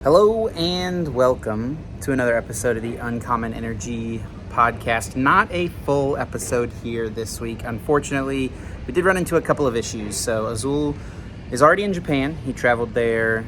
Hello and welcome to another episode of the Uncommon Energy podcast. Not a full episode here this week. Unfortunately, we did run into a couple of issues. So Azul is already in Japan. He traveled there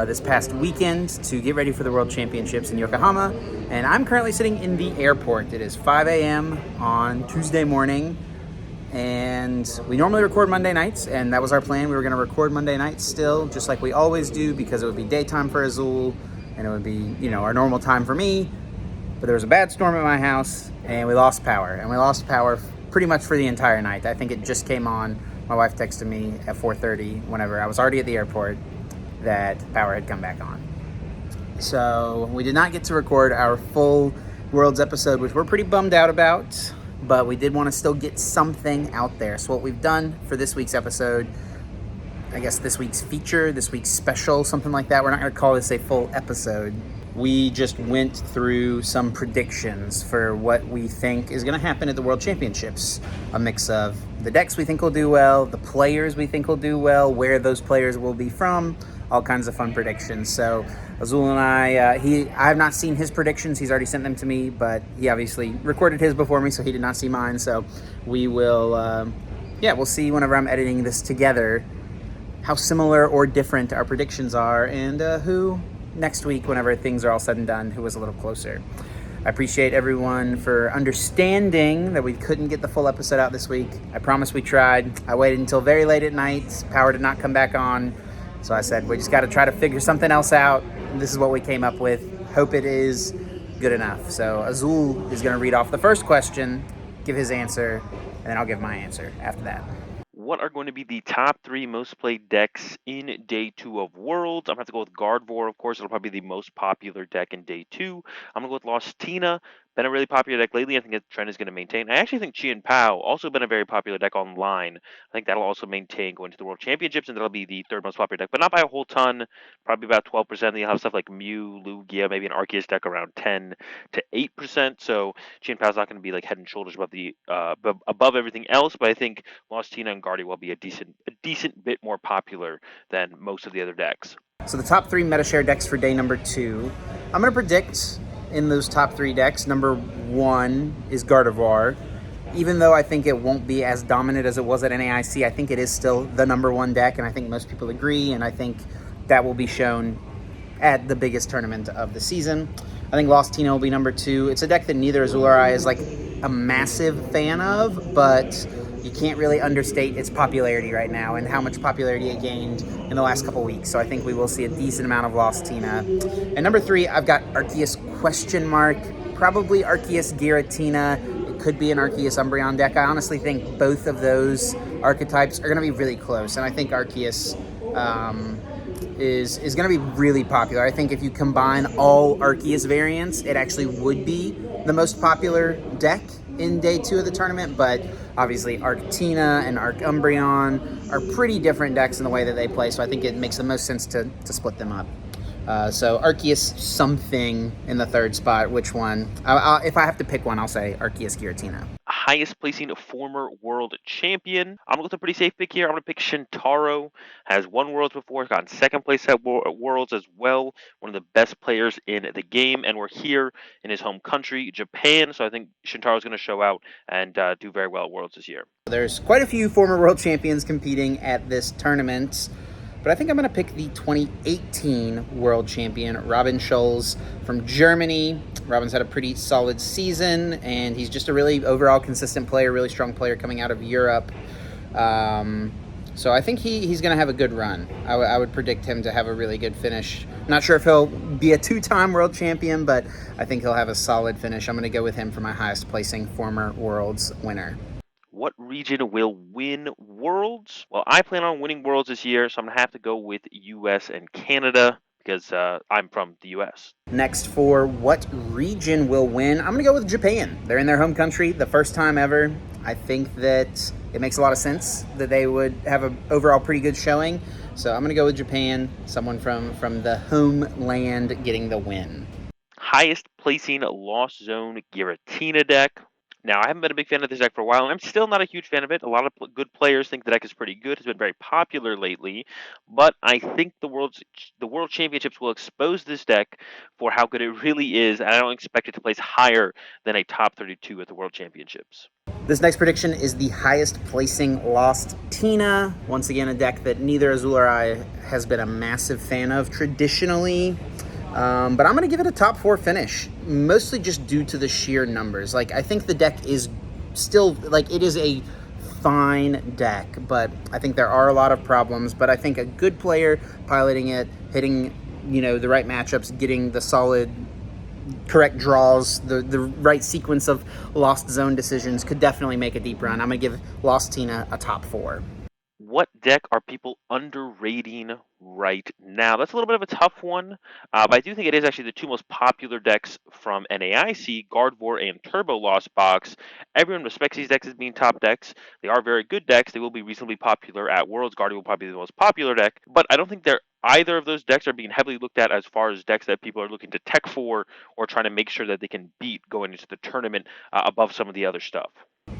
this past weekend to get ready for the World Championships in Yokohama. And I'm currently sitting in the airport. It is 5 a.m. on Tuesday morning. And we normally record Monday nights, and that was our plan. We were going to record Monday nights still, just like we always do, because it would be daytime for Azul, and it would be, our normal time for me. But there was a bad storm at my house, and we lost power. And we lost power pretty much for the entire night. I think it just came on. My wife texted me at 4:30, whenever I was already at the airport, that power had come back on. So we did not get to record our full Worlds episode, which we're pretty bummed out about. But we did want to still get something out there. So what we've done for this week's episode, I guess this week's feature, this week's special, something like that. We're not going to call this a full episode. We just went through some predictions for what we think is going to happen at the World Championships. A mix of the decks we think will do well, the players we think will do well, where those players will be from, all kinds of fun predictions. So Azul and I have not seen his predictions. He's already sent them to me, but he obviously recorded his before me, so he did not see mine. So we will, we'll see whenever I'm editing this together how similar or different our predictions are, and who next week, whenever things are all said and done, who was a little closer. I appreciate everyone for understanding that we couldn't get the full episode out this week. I promise we tried. I waited until very late at night. Power did not come back on. So I said, we just got to try to figure something else out. This is what we came up with. Hope it is good enough. So Azul is going to read off the first question, give his answer, and then I'll give my answer after that. What are going to be the top three most played decks in Day 2 of Worlds? I'm going to have to go with Gardevoir, of course. It'll probably be the most popular deck in Day 2. I'm going to go with Lostina. Been a really popular deck lately. I think that trend is going to maintain. I actually think Chien Pao also been a very popular deck online. I think that'll also maintain going to the World Championships, and that'll be the third most popular deck, but not by a whole ton. Probably about 12%. Then you'll have stuff like Mew, Lugia, maybe an Arceus deck around 10 to 8%. So Chien Pao's not going to be like head and shoulders above everything else, but I think Lostina and Gardevoir will be a decent bit more popular than most of the other decks. So the top three MetaShare decks for day number 2. I'm going to predict in those top 3 decks, number 1 is Gardevoir. Even though I think it won't be as dominant as it was at NAIC, I think it is still the number 1 deck, and I think most people agree, and I think that will be shown at the biggest tournament of the season. I think Lostina will be number 2. It's a deck that neither Azul or I is like a massive fan of, but you can't really understate its popularity right now and how much popularity it gained in the last couple weeks. So I think we will see a decent amount of Lostina. And number 3, I've got Arceus ? Probably Arceus Giratina. It could be an Arceus Umbreon deck. I honestly think both of those archetypes are going to be really close. And I think Arceus is going to be really popular. I think if you combine all Arceus variants, it actually would be the most popular deck in Day 2 of the tournament, but obviously Arctina and Umbreon are pretty different decks in the way that they play, so I think it makes the most sense to split them up. So Arceus something in the third spot. Which one? If I have to pick one, I'll say Arceus Giratina. Highest placing former world champion. I'm going to go with a pretty safe pick here. I'm going to pick Shintaro. Has won Worlds before, gotten second place at Worlds as well. One of the best players in the game, and we're here in his home country, Japan. So I think Shintaro's going to show out and do very well at Worlds this year. There's quite a few former world champions competing at this tournament, but I think I'm going to pick the 2018 world champion, Robin Scholz from Germany. Robin's had a pretty solid season, and he's just a really overall consistent player, really strong player coming out of Europe. So I think he's going to have a good run. I would predict him to have a really good finish. Not sure if he'll be a 2-time world champion, but I think he'll have a solid finish. I'm going to go with him for my highest placing former Worlds winner. What region will win Worlds? Well, I plan on winning Worlds this year, so I'm going to have to go with US and Canada because I'm from the US. Next, for what region will win, I'm going to go with Japan. They're in their home country, the first time ever. I think that it makes a lot of sense that they would have an overall pretty good showing. So I'm going to go with Japan, someone from the homeland getting the win. Highest placing Lost Zone Giratina deck. Now, I haven't been a big fan of this deck for a while, and I'm still not a huge fan of it. A lot of good players think the deck is pretty good. It's been very popular lately, but I think the World Championships will expose this deck for how good it really is, and I don't expect it to place higher than a top 32 at the World Championships. This next prediction is the highest placing Lost Tina. Once again, a deck that neither Azul or I has been a massive fan of traditionally. But I'm going to give it a top 4 finish, mostly just due to the sheer numbers. Like, I think the deck is still, like, it is a fine deck, but I think there are a lot of problems. But I think a good player piloting it, hitting, the right matchups, getting the solid correct draws, the right sequence of lost zone decisions could definitely make a deep run. I'm going to give Lost Tina a top 4. What deck are people underrating right now? That's a little bit of a tough one, but I do think it is actually the two most popular decks from NAIC, Gardevoir and Turbo Lost Box. Everyone respects these decks as being top decks. They are very good decks. They will be reasonably popular at Worlds. Gardevoir will probably be the most popular deck, but I don't think either of those decks are being heavily looked at as far as decks that people are looking to tech for or trying to make sure that they can beat going into the tournament above some of the other stuff.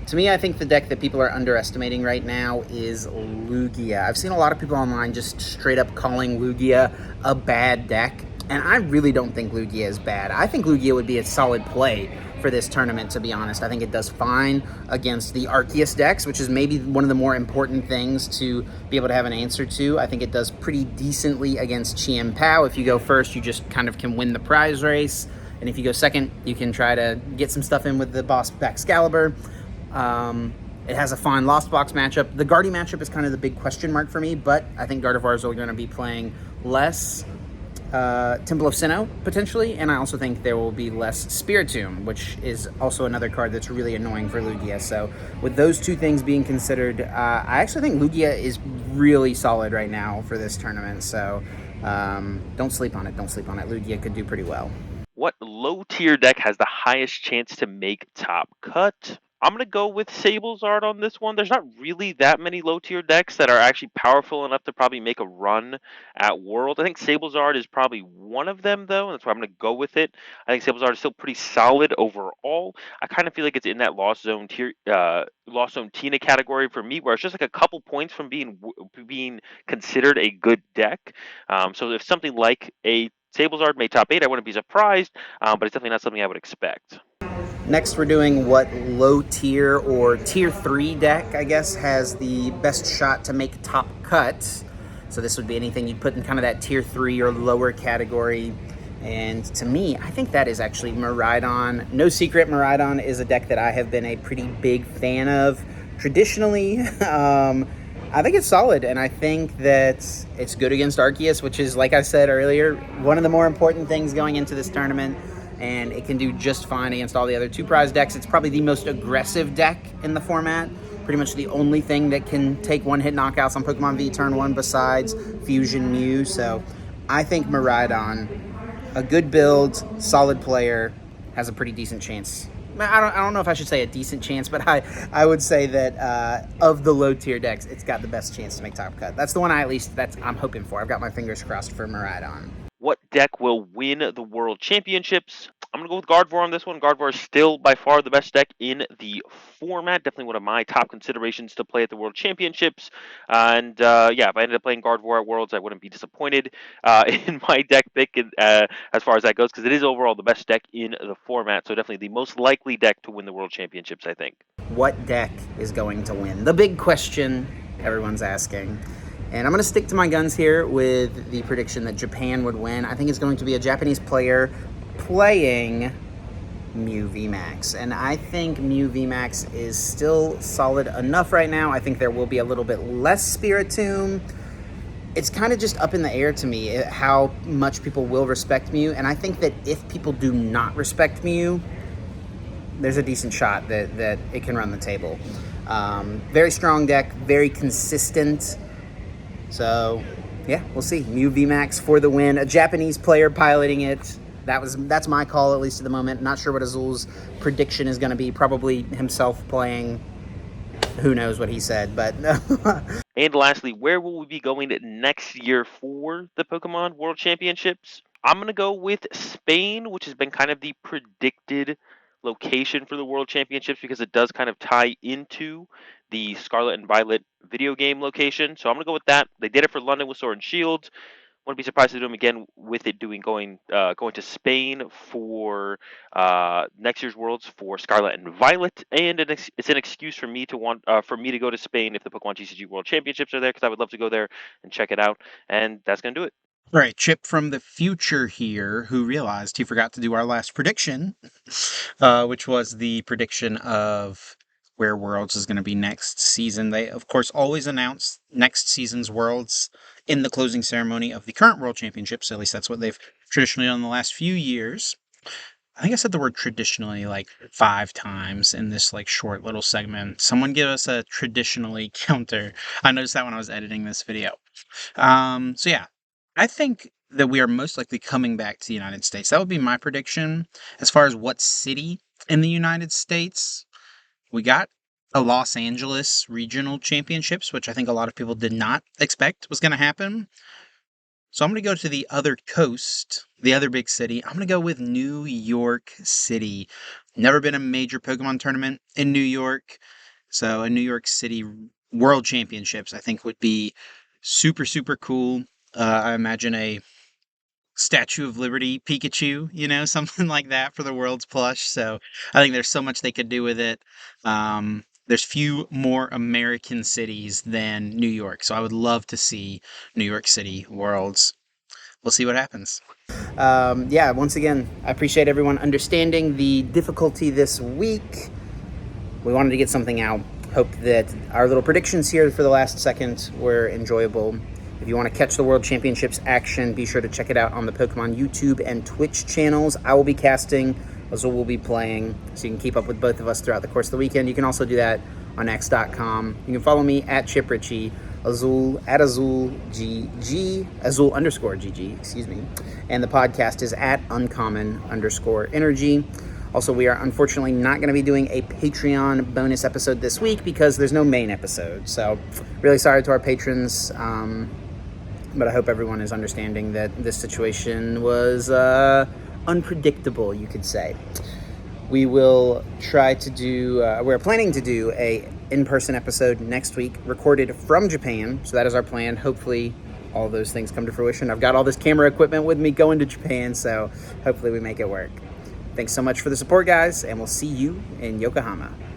To me, I think the deck that people are underestimating right now is Lugia. I've seen a lot of people online just straight up calling Lugia a bad deck, and I really don't think Lugia is bad. I think Lugia would be a solid play for this tournament, to be honest. I think it does fine against the Arceus decks, which is maybe one of the more important things to be able to have an answer to. I think it does pretty decently against Chien Pao. If you go first, you just kind of can win the prize race, and if you go second, you can try to get some stuff in with the boss Excalibur. It has a fine Lost Box matchup. The Guardy matchup is kind of the big question mark for me, but I think Gardevoir is going to be playing less Temple of Sinnoh, potentially, and I also think there will be less Spiritomb, which is also another card that's really annoying for Lugia. So with those two things being considered, I actually think Lugia is really solid right now for this tournament, so don't sleep on it. Don't sleep on it. Lugia could do pretty well. What low tier deck has the highest chance to make top cut? I'm going to go with Sablezard on this one. There's not really that many low tier decks that are actually powerful enough to probably make a run at World. I think Sablezard is probably one of them, though, and that's why I'm going to go with it. I think Sablezard is still pretty solid overall. I kind of feel like it's in that Lost Zone Tina category for me, where it's just like a couple points from being considered a good deck. So if something like a Sablezard made top 8, I wouldn't be surprised, but it's definitely not something I would expect. Next, we're doing what low tier or tier 3 deck, I guess, has the best shot to make top cut. So this would be anything you'd put in kind of that tier 3 or lower category. And to me, I think that is actually Miraidon. No secret, Miraidon is a deck that I have been a pretty big fan of traditionally. I think it's solid, and I think that it's good against Arceus, which is, like I said earlier, one of the more important things going into this tournament. And it can do just fine against all the other 2 prize decks. It's probably the most aggressive deck in the format. Pretty much the only thing that can take one-hit knockouts on Pokemon V turn 1 besides Fusion Mew. So I think Miraidon, a good build, solid player, has a pretty decent chance. I don't know if I should say a decent chance, but I would say that of the low-tier decks, it's got the best chance to make top cut. That's the one I'm hoping for. I've got my fingers crossed for Miraidon. What deck will win the World Championships? I'm going to go with Gardevoir on this one. Gardevoir is still by far the best deck in the format. Definitely one of my top considerations to play at the World Championships. If I ended up playing Gardevoir at Worlds, I wouldn't be disappointed in my deck pick as far as that goes, because it is overall the best deck in the format. So definitely the most likely deck to win the World Championships, I think. What deck is going to win? The big question everyone's asking. And I'm going to stick to my guns here with the prediction that Japan would win. I think it's going to be a Japanese player playing Mew VMAX. And I think Mew VMAX is still solid enough right now. I think there will be a little bit less Spiritomb. It's kind of just up in the air to me how much people will respect Mew. And I think that if people do not respect Mew, there's a decent shot that it can run the table. Very strong deck, very consistent. So, yeah, we'll see. Mew VMAX for the win. A Japanese player piloting it. That's my call, at least at the moment. Not sure what Azul's prediction is going to be. Probably himself playing. Who knows what he said, but... And lastly, where will we be going next year for the Pokemon World Championships? I'm going to go with Spain, which has been kind of the predicted location for the World Championships because it does kind of tie into the Scarlet and Violet video game location. So I'm gonna go with that. They did it for London with Sword and Shield. Wouldn't be surprised to do them again with it going to Spain for next year's Worlds for Scarlet and Violet, and it's an excuse for me to go to Spain if the Pokemon TCG World Championships are there because I would love to go there and check it out, and that's gonna do it. Right, Chip from the future here, who realized he forgot to do our last prediction, which was the prediction of where Worlds is going to be next season. They, of course, always announce next season's Worlds in the closing ceremony of the current World Championships. At least that's what they've traditionally done the last few years. I think I said the word traditionally like 5 times in this like short little segment. Someone give us a traditionally counter. I noticed that when I was editing this video. So yeah, I think that we are most likely coming back to the United States. That would be my prediction. As far as what city in the United States, we got a Los Angeles regional championships, which I think a lot of people did not expect was going to happen. So I'm going to go to the other coast, the other big city. I'm going to go with New York City. Never been a major Pokemon tournament in New York. So a New York City World Championships, I think, would be super, super cool. I imagine a Statue of Liberty Pikachu, something like that for the World's plush. So I think there's so much they could do with it. There's few more American cities than New York, so I would love to see New York City Worlds. We'll see what happens. Yeah, once again, I appreciate everyone understanding the difficulty this week. We wanted to get something out. Hope that our little predictions here for the last second were enjoyable. If you want to catch the World Championships action, be sure to check it out on the Pokemon YouTube and Twitch channels. I will be casting, Azul will be playing, so you can keep up with both of us throughout the course of the weekend. You can also do that on X.com. You can follow me at Chip Ritchie, Azul at AzulGG, Azul_GG, excuse me. And the podcast is at Uncommon_Energy. Also, we are unfortunately not going to be doing a Patreon bonus episode this week because there's no main episode. So, really sorry to our patrons. But I hope everyone is understanding that this situation was unpredictable, you could say. We will try to do, we're planning to do a in-person episode next week, recorded from Japan. So that is our plan. Hopefully all those things come to fruition. I've got all this camera equipment with me going to Japan, so hopefully we make it work. Thanks so much for the support, guys, and we'll see you in Yokohama.